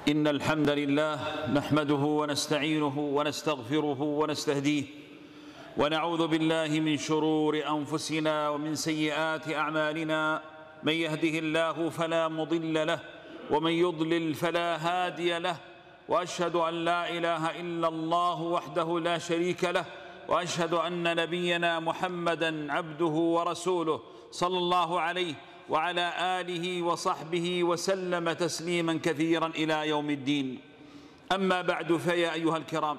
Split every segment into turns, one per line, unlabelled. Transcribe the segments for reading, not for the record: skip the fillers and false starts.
إن الحمد لله نحمده ونستعينه ونستغفره ونستهديه ونعوذ بالله من شرور أنفسنا ومن سيئات أعمالنا من يهده الله فلا مضل له ومن يضلل فلا هادي له وأشهد أن لا إله إلا الله وحده لا شريك له وأشهد أن نبينا محمدًا عبده ورسوله صلى الله عليه وعلى آله وصحبه وسلم تسليماً كثيراً إلى يوم الدين. أما بعد فيا أيها الكرام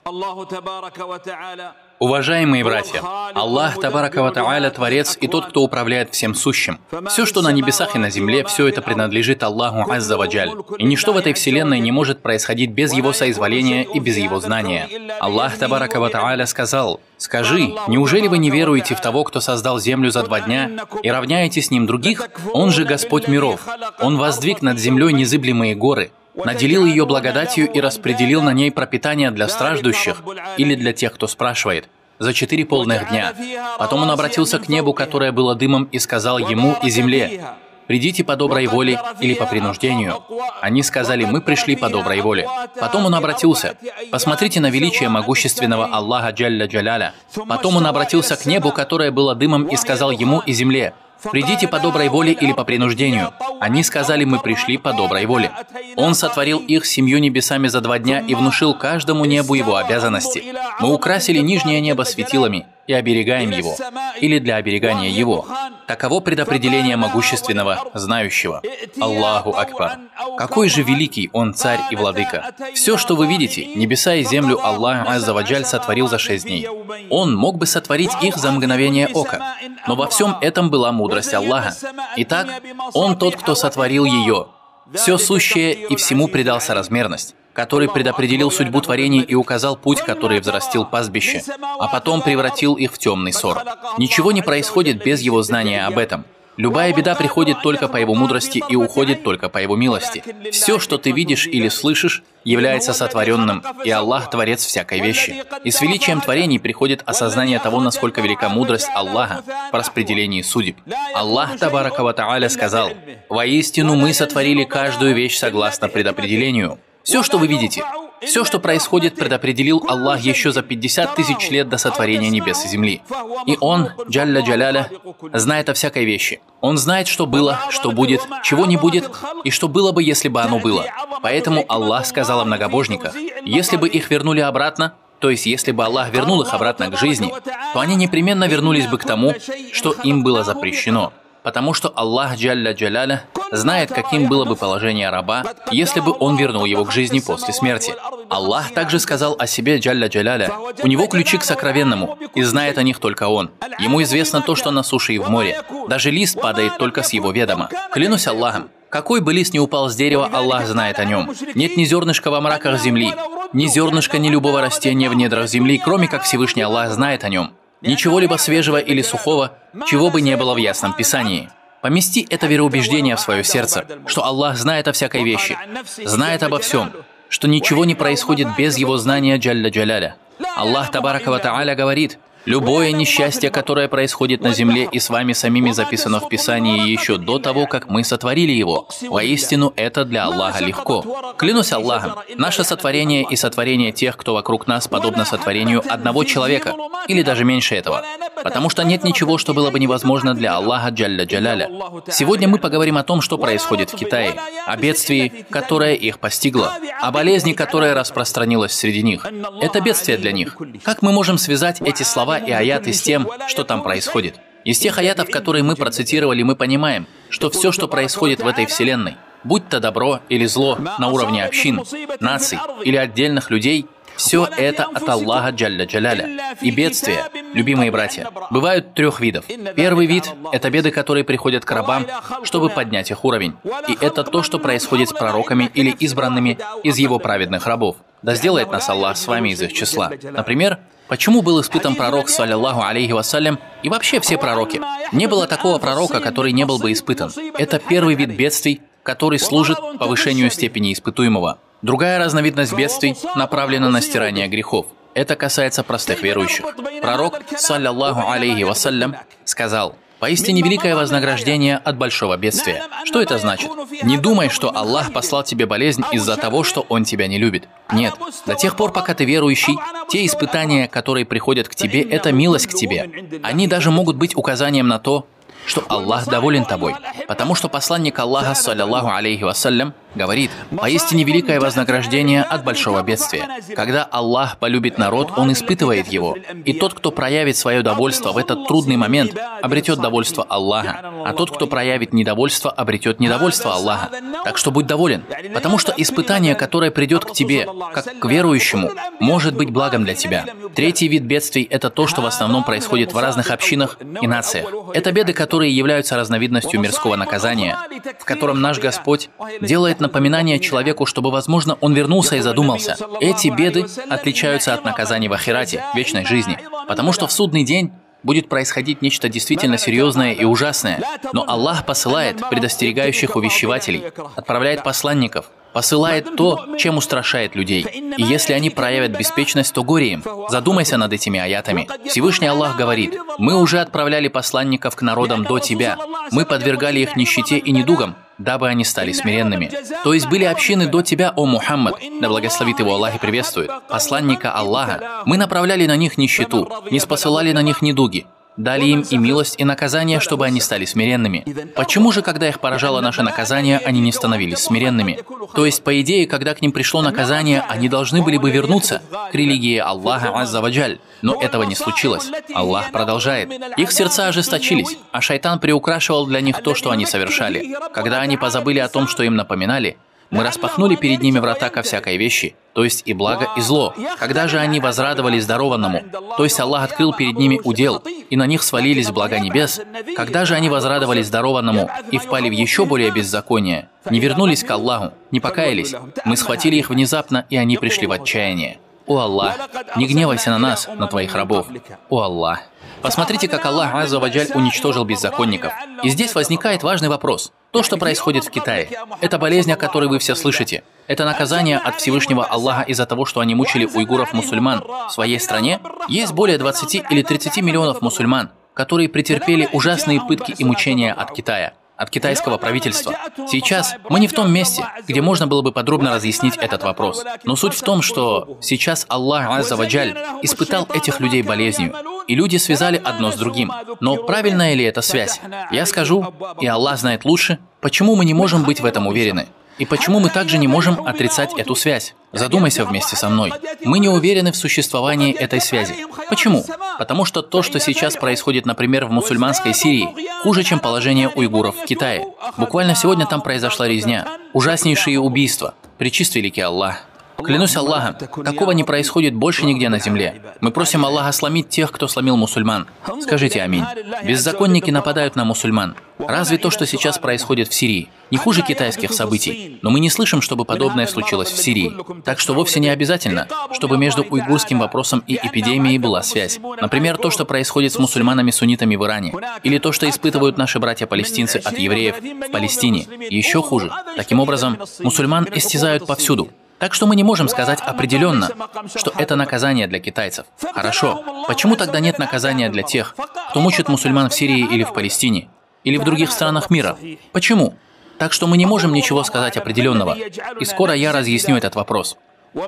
الله تبارك وتعالى.
Уважаемые братья, Аллах Табарака ва Тааля Творец и тот, кто управляет всем сущим. Все, что на небесах и на земле, все это принадлежит Аллаху Азза ва Джаль. И ничто в этой вселенной не может происходить без Его соизволения и без Его знания. Аллах Табарака ва Тааля сказал: «Скажи, неужели вы не веруете в того, кто создал землю за 2 дня, и равняете с ним других? Он же Господь миров. Он воздвиг над землей незыблемые горы, наделил ее благодатью и распределил на ней пропитание для страждущих или для тех, кто спрашивает, за 4 полных дня. Потом он обратился к небу, которое было дымом, и сказал ему и земле: придите по доброй воле или по принуждению. Они сказали: мы пришли по доброй воле. Потом он обратился: посмотрите на величие могущественного Аллаха Джалля Джаляля. Потом он обратился к небу, которое было дымом, и сказал ему и земле: придите по доброй воле или по принуждению. Они сказали: мы пришли по доброй воле. Он сотворил их 7 небесами за 2 дня и внушил каждому небу его обязанности. Мы украсили нижнее небо светилами и оберегаем его, или для оберегания его. Таково предопределение могущественного, знающего. Аллаху Акбар. Какой же великий Он царь и владыка! Все, что вы видите, небеса и землю, Аллах Азза ва Джаль сотворил за 6 дней. Он мог бы сотворить их за мгновение ока, но во всем этом была мудрость Аллаха. Итак, Он тот, кто сотворил ее, все сущее, и всему придал соразмерность, который предопределил судьбу творений и указал путь, который взрастил пастбище, а потом превратил их в темный ссор. Ничего не происходит без Его знания об этом. Любая беда приходит только по Его мудрости и уходит только по Его милости. Все, что ты видишь или слышишь, является сотворенным, и Аллах – творец всякой вещи. И с величием творений приходит осознание того, насколько велика мудрость Аллаха в распределении судеб. Аллах Табарака ва Тааля сказал: «Воистину мы сотворили каждую вещь согласно предопределению». Все, что вы видите, все, что происходит, предопределил Аллах еще за 50 000 лет до сотворения небес и земли. И Он, Джалля Джаляля, знает о всякой вещи. Он знает, что было, что будет, чего не будет, и что было бы, если бы оно было. Поэтому Аллах сказал о многобожниках: если бы их вернули обратно, то есть если бы Аллах вернул их обратно к жизни, то они непременно вернулись бы к тому, что им было запрещено. Потому что Аллах Джалля Джаляля знает, каким было бы положение раба, если бы он вернул его к жизни после смерти. Аллах также сказал о себе Джалля Джаляля: у него ключи к сокровенному, и знает о них только он. Ему известно то, что на суше и в море. Даже лист падает только с его ведома. Клянусь Аллахом, какой бы лист ни упал с дерева, Аллах знает о нем. Нет ни зернышка во мраках земли, ни зернышка, ни любого растения в недрах земли, кроме как Всевышний Аллах знает о нем. Ничего-либо свежего или сухого, чего бы не было в Ясном Писании. Помести это вероубеждение в свое сердце, что Аллах знает о всякой вещи, знает обо всем, что ничего не происходит без Его знания Джалля Джаляля. Аллах Табарака ва Тааля говорит: любое несчастье, которое происходит на земле и с вами самими записано в Писании еще до того, как мы сотворили его. Воистину, это для Аллаха легко. Клянусь Аллахом, наше сотворение и сотворение тех, кто вокруг нас, подобно сотворению одного человека, или даже меньше этого. Потому что нет ничего, что было бы невозможно для Аллаха Джалля Джаляля. Сегодня мы поговорим о том, что происходит в Китае, о бедствии, которое их постигло, о болезни, которая распространилась среди них. Это бедствие для них. Как мы можем связать эти слова и аяты с тем, что там происходит? Из тех аятов, которые мы процитировали, мы понимаем, что все, что происходит в этой вселенной, будь то добро или зло на уровне общин, наций или отдельных людей, все это от Аллаха Джалля Джаляля. И бедствия, любимые братья, бывают 3 видов. Первый вид – это беды, которые приходят к рабам, чтобы поднять их уровень. И это то, что происходит с пророками или избранными из его праведных рабов. Да сделает нас Аллах с вами из их числа. Например, почему был испытан пророк, саллиллаху алейхи вассалям, и вообще все пророки? Не было такого пророка, который не был бы испытан. Это первый вид бедствий, который служит повышению степени испытуемого. Другая разновидность бедствий направлена на стирание грехов. Это касается простых верующих. Пророк, саллиллаху алейхи вассалям, сказал: Поистине великое вознаграждение от большого бедствия. Что это значит? Не думай, что Аллах послал тебе болезнь из-за того, что Он тебя не любит. Нет. До тех пор, пока ты верующий, те испытания, которые приходят к тебе, это милость к тебе. Они даже могут быть указанием на то, что Аллах доволен тобой. Потому что посланник Аллаха, саллиллаху алейхи вассалям, говорит: поистине великое вознаграждение от большого бедствия. Когда Аллах полюбит народ, Он испытывает его. И тот, кто проявит свое довольство в этот трудный момент, обретет довольство Аллаха. А тот, кто проявит недовольство, обретет недовольство Аллаха. Так что будь доволен. Потому что испытание, которое придет к тебе, как к верующему, может быть благом для тебя. Третий вид бедствий – это то, что в основном происходит в разных общинах и нациях. Это беды, которые являются разновидностью мирского наказания, в котором наш Господь делает напоминание человеку, чтобы, возможно, он вернулся и задумался. Эти беды отличаются от наказаний в ахирате, вечной жизни, потому что в судный день будет происходить нечто действительно серьезное и ужасное. Но Аллах посылает предостерегающих увещевателей, отправляет посланников, посылает то, чем устрашает людей. И если они проявят беспечность, то горе им. Задумайся над этими аятами. Всевышний Аллах говорит: «Мы уже отправляли посланников к народам до тебя. Мы подвергали их нищете и недугам, дабы они стали смиренными». То есть были общины до тебя, о Мухаммад, да благословит его Аллах и приветствует, посланника Аллаха. Мы направляли на них нищету, не спосылали на них недуги, дали им и милость, и наказание, чтобы они стали смиренными. Почему же, когда их поражало наше наказание, они не становились смиренными? То есть, по идее, когда к ним пришло наказание, они должны были бы вернуться к религии Аллаха Азза ва Джаль. Но этого не случилось. Аллах продолжает. Их сердца ожесточились, а шайтан приукрашивал для них то, что они совершали. Когда они позабыли о том, что им напоминали, мы распахнули перед ними врата ко всякой вещи, то есть и благо, и зло. Когда же они возрадовались дарованному, то есть Аллах открыл перед ними удел, и на них свалились блага небес, когда же они возрадовались дарованному и впали в еще более беззаконие, не вернулись к Аллаху, не покаялись, мы схватили их внезапно, и они пришли в отчаяние. О Аллах, не гневайся на нас, на твоих рабов. О Аллах. Посмотрите, как Аллах Азза ва Джаль уничтожил беззаконников. И здесь возникает важный вопрос. То, что происходит в Китае, это болезнь, о которой вы все слышите. Это наказание от Всевышнего Аллаха из-за того, что они мучили уйгуров-мусульман. В своей стране есть более 20 или 30 миллионов мусульман, которые претерпели ужасные пытки и мучения от Китая, от китайского правительства. Сейчас мы не в том месте, где можно было бы подробно разъяснить этот вопрос. Но суть в том, что сейчас Аллах Азза ва Джаль испытал этих людей болезнью, и люди связали одно с другим. Но правильная ли эта связь? Я скажу, и Аллах знает лучше, почему мы не можем быть в этом уверены. И почему мы также не можем отрицать эту связь? Задумайся вместе со мной. Мы не уверены в существовании этой связи. Почему? Потому что то, что сейчас происходит, например, в мусульманской Сирии, хуже, чем положение уйгуров в Китае. Буквально сегодня там произошла резня, ужаснейшие убийства. Пречист великий Аллах. Клянусь Аллахом, такого не происходит больше нигде на земле. Мы просим Аллаха сломить тех, кто сломил мусульман. Скажите аминь. Беззаконники нападают на мусульман. Разве то, что сейчас происходит в Сирии, не хуже китайских событий? Но мы не слышим, чтобы подобное случилось в Сирии. Так что вовсе не обязательно, чтобы между уйгурским вопросом и эпидемией была связь. Например, то, что происходит с мусульманами-суннитами в Иране. Или то, что испытывают наши братья-палестинцы от евреев в Палестине. Еще хуже. Таким образом, мусульман истязают повсюду. Так что мы не можем сказать определенно, что это наказание для китайцев. Хорошо. Почему тогда нет наказания для тех, кто мучит мусульман в Сирии или в Палестине? Или в других странах мира? Почему? Так что мы не можем ничего сказать определенного. И скоро я разъясню этот вопрос.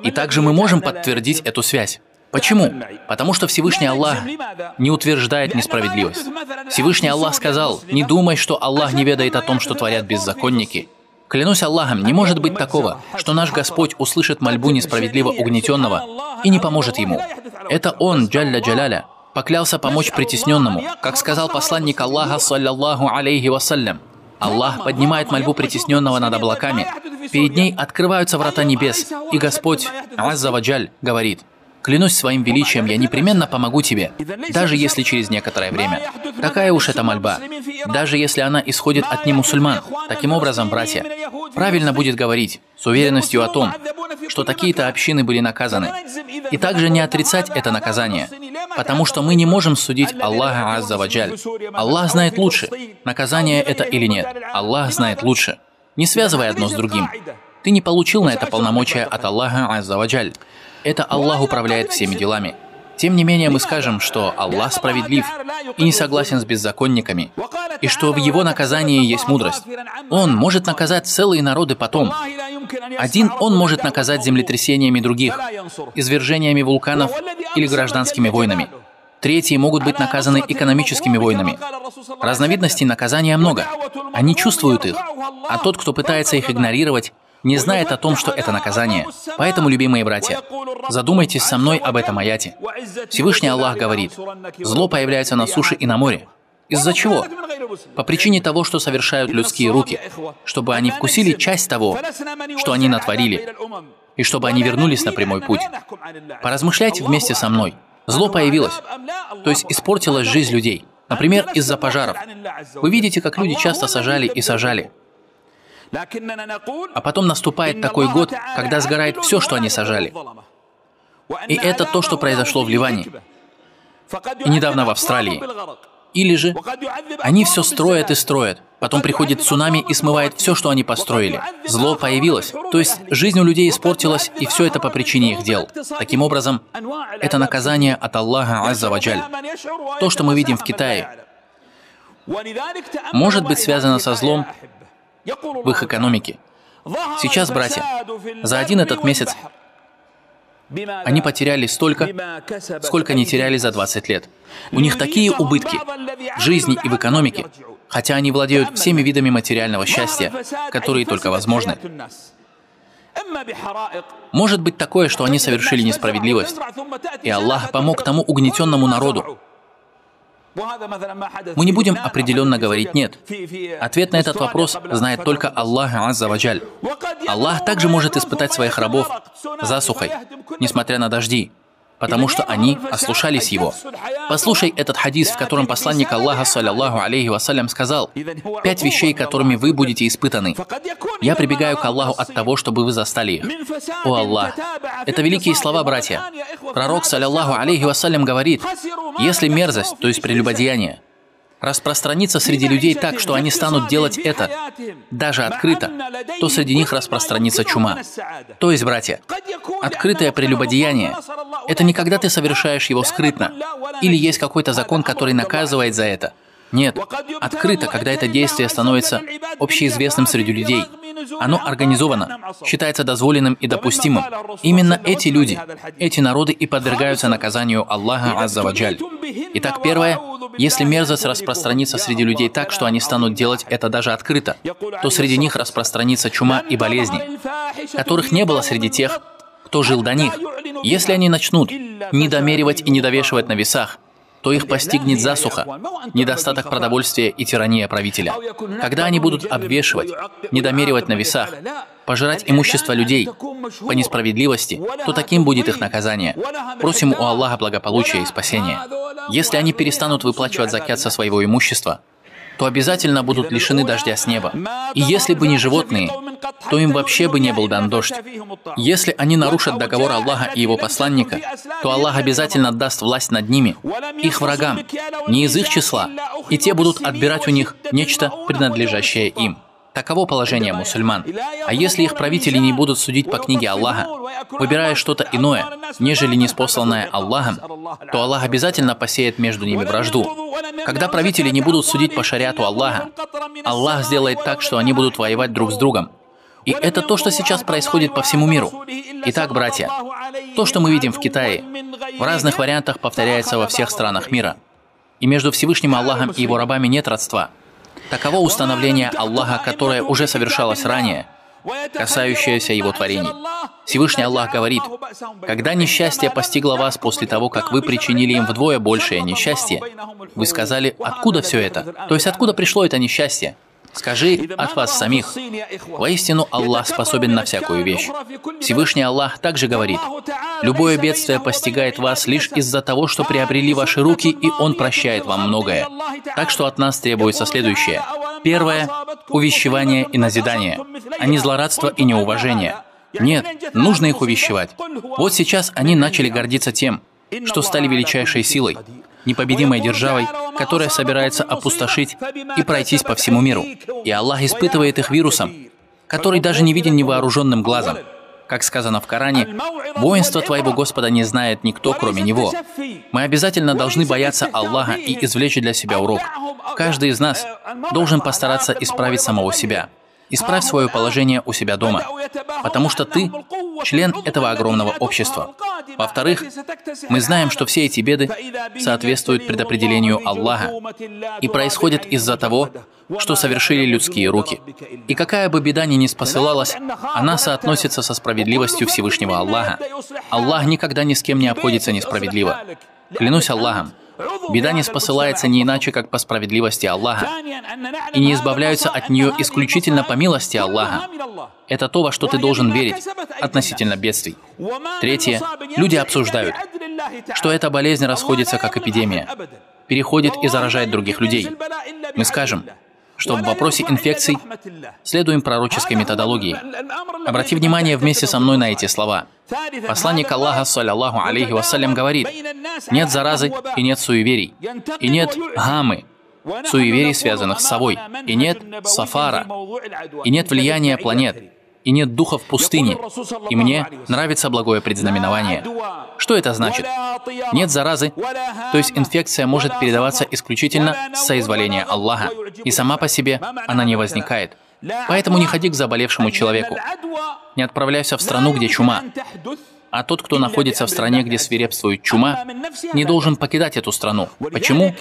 И также мы можем подтвердить эту связь. Почему? Потому что Всевышний Аллах не утверждает несправедливость. Всевышний Аллах сказал: «Не думай, что Аллах не ведает о том, что творят беззаконники». Клянусь Аллахом, не может быть такого, что наш Господь услышит мольбу несправедливо угнетенного и не поможет ему. Это Он, Джалля Джаляля, поклялся помочь притесненному, как сказал посланник Аллаха, саллиллаху алейхи вассалям. Аллах поднимает мольбу притесненного над облаками, перед ней открываются врата небес, и Господь, Азза ва Джаль, говорит: «Клянусь своим величием, я непременно помогу тебе, даже если через некоторое время». Какая уж эта мольба, даже если она исходит от немусульман. Таким образом, братья, правильно будет говорить с уверенностью о том, что такие-то общины были наказаны, и также не отрицать это наказание, потому что мы не можем судить Аллаха Азза ва Джаль. Аллах знает лучше, наказание это или нет. Аллах знает лучше. Не связывай одно с другим. Ты не получил на это полномочия от Аллаха Азза ва Джаль. Это Аллах управляет всеми делами. Тем не менее, мы скажем, что Аллах справедлив и не согласен с беззаконниками, и что в Его наказании есть мудрость. Он может наказать целые народы потом. Один Он может наказать землетрясениями других, извержениями вулканов или гражданскими войнами. Третьи могут быть наказаны экономическими войнами. Разновидностей наказания много. Они чувствуют их, а тот, кто пытается их игнорировать, не знает о том, что это наказание. Поэтому, любимые братья, задумайтесь со мной об этом аяте. Всевышний Аллах говорит: зло появляется на суше и на море. Из-за чего? По причине того, что совершают людские руки, чтобы они вкусили часть того, что они натворили, и чтобы они вернулись на прямой путь. Поразмышляйте вместе со мной. Зло появилось, то есть испортилась жизнь людей. Например, из-за пожаров. Вы видите, как люди часто сажали и сажали. А потом наступает такой год, когда сгорает все, что они сажали. И это то, что произошло в Ливане. И недавно в Австралии. Или же они все строят и строят. Потом приходит цунами и смывает все, что они построили. Зло появилось. То есть жизнь у людей испортилась, и все это по причине их дел. Таким образом, это наказание от Аллаха Азза ва Джаль. То, что мы видим в Китае, может быть связано со злом в их экономике. Сейчас, братья, за один этот месяц они потеряли столько, сколько не теряли за 20 лет. У них такие убытки в жизни и в экономике, хотя они владеют всеми видами материального счастья, которые только возможны. Может быть такое, что они совершили несправедливость, и Аллах помог тому угнетенному народу. Мы не будем определенно говорить «нет». Ответ на этот вопрос знает только Аллах Азза ва Джаль. Аллах также может испытать своих рабов засухой, несмотря на дожди, потому что они ослушались Его. Послушай этот хадис, в котором посланник Аллаха, саллаллаху алейхи вассалям, сказал: 5 вещей, которыми вы будете испытаны. Я прибегаю к Аллаху от того, чтобы вы застали их. О Аллах! Это великие слова, братья. Пророк, саллаллаху алейхи вассалям, говорит: если мерзость, то есть прелюбодеяние, распространится среди людей так, что они станут делать это, даже открыто, то среди них распространится чума. То есть, братья, открытое прелюбодеяние – это не когда ты совершаешь его скрытно, или есть какой-то закон, который наказывает за это. Нет, открыто, когда это действие становится общеизвестным среди людей. Оно организовано, считается дозволенным и допустимым. Именно эти люди, эти народы и подвергаются наказанию Аллаха Азза ва Джаль. Итак, первое. Если мерзость распространится среди людей так, что они станут делать это даже открыто, то среди них распространится чума и болезни, которых не было среди тех, кто жил до них. Если они начнут недомеривать и недовешивать на весах, то их постигнет засуха, недостаток продовольствия и тирания правителя. Когда они будут обвешивать, недомеривать на весах, пожирать имущество людей по несправедливости, то таким будет их наказание. Просим у Аллаха благополучия и спасения. Если они перестанут выплачивать закят со своего имущества, то обязательно будут лишены дождя с неба. И если бы не животные, то им вообще бы не был дан дождь. Если они нарушат договор Аллаха и Его посланника, то Аллах обязательно даст власть над ними, их врагам, не из их числа, и те будут отбирать у них нечто, принадлежащее им. Таково положение мусульман. А если их правители не будут судить по книге Аллаха, выбирая что-то иное, нежели ниспосланное Аллахом, то Аллах обязательно посеет между ними вражду. Когда правители не будут судить по шариату Аллаха, Аллах сделает так, что они будут воевать друг с другом. И это то, что сейчас происходит по всему миру. Итак, братья, то, что мы видим в Китае, в разных вариантах повторяется во всех странах мира. И между Всевышним Аллахом и Его рабами нет родства. Таково установление Аллаха, которое уже совершалось ранее, касающееся Его творений. Всевышний Аллах говорит: «Когда несчастье постигло вас после того, как вы причинили им вдвое большее несчастье, вы сказали: откуда все это? То есть откуда пришло это несчастье? Скажи: от вас самих. Воистину Аллах способен на всякую вещь». Всевышний Аллах также говорит: «Любое бедствие постигает вас лишь из-за того, что приобрели ваши руки, и Он прощает вам многое». Так что от нас требуется следующее. Первое – увещевание и назидание, а не злорадство и неуважение. Нет, нужно их увещевать. Вот сейчас они начали гордиться тем, что стали величайшей силой, непобедимой державой, которая собирается опустошить и пройтись по всему миру. И Аллах испытывает их вирусом, который даже не виден невооруженным глазом. Как сказано в Коране, «Воинство твоего Господа не знает никто, кроме Него». Мы обязательно должны бояться Аллаха и извлечь для себя урок. Каждый из нас должен постараться исправить самого себя. Исправь свое положение у себя дома, потому что ты член этого огромного общества. Во-вторых, мы знаем, что все эти беды соответствуют предопределению Аллаха и происходят из-за того, что совершили людские руки. И какая бы беда ни спосылалась, она соотносится со справедливостью Всевышнего Аллаха. Аллах никогда ни с кем не обходится несправедливо. Клянусь Аллахом, беда не спосылается не иначе, как по справедливости Аллаха, и не избавляются от нее исключительно по милости Аллаха. Это то, во что ты должен верить относительно бедствий. Третье. Люди обсуждают, что эта болезнь расходится как эпидемия, переходит и заражает других людей. Мы скажем, что в вопросе инфекций следуем пророческой методологии. Обрати внимание вместе со мной на эти слова. Посланник Аллаха, саллаллаху алейхи вассалям, говорит: нет заразы и нет суеверий, и нет гаммы, суеверий, связанных с совой, и нет сафара, и нет влияния планет, и нет духа в пустыне, и мне нравится благое предзнаменование. Что это значит? Нет заразы, то есть инфекция может передаваться исключительно с соизволения Аллаха, и сама по себе она не возникает. Поэтому не ходи к заболевшему человеку, не отправляйся в страну, где чума. А тот, кто находится в стране, где свирепствует чума, не должен покидать эту страну. Почему?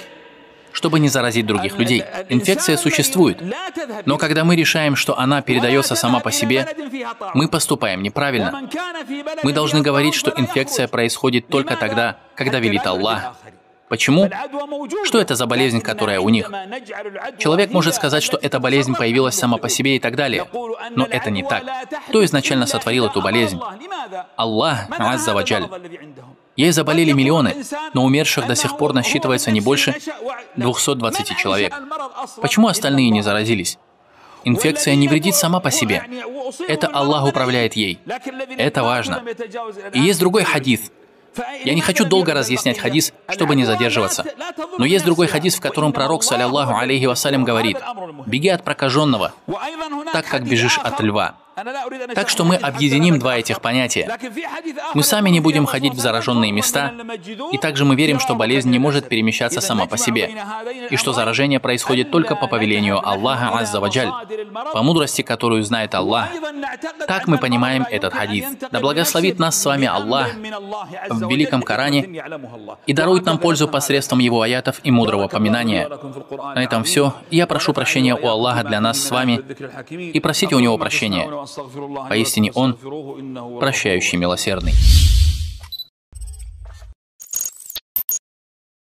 Чтобы не заразить других людей. Инфекция существует. Но когда мы решаем, что она передается сама по себе, мы поступаем неправильно. Мы должны говорить, что инфекция происходит только тогда, когда велит Аллах. Почему? Что это за болезнь, которая у них? Человек может сказать, что эта болезнь появилась сама по себе и так далее. Но это не так. Кто изначально сотворил эту болезнь? Аллах, Азза ва Джаль. Ей заболели миллионы, но умерших до сих пор насчитывается не больше 220 человек. Почему остальные не заразились? Инфекция не вредит сама по себе. Это Аллах управляет ей. Это важно. И есть другой хадис. Я не хочу долго разъяснять хадис, чтобы не задерживаться. Но есть другой хадис, в котором пророк, саллаллаху алейхи вассалям, говорит: «Беги от прокаженного, так как бежишь от льва». Так что мы объединим два этих понятия. Мы сами не будем ходить в зараженные места, и также мы верим, что болезнь не может перемещаться сама по себе, и что заражение происходит только по повелению Аллаха, Азза ва Джаль, по мудрости, которую знает Аллах. Так мы понимаем этот хадис. Да благословит нас с вами Аллах в Великом Коране и дарует нам пользу посредством Его аятов и мудрого поминания. На этом все. Я прошу прощения у Аллаха для нас с вами, и просите у Него прощения. Поистине Он прощающий, милосердный.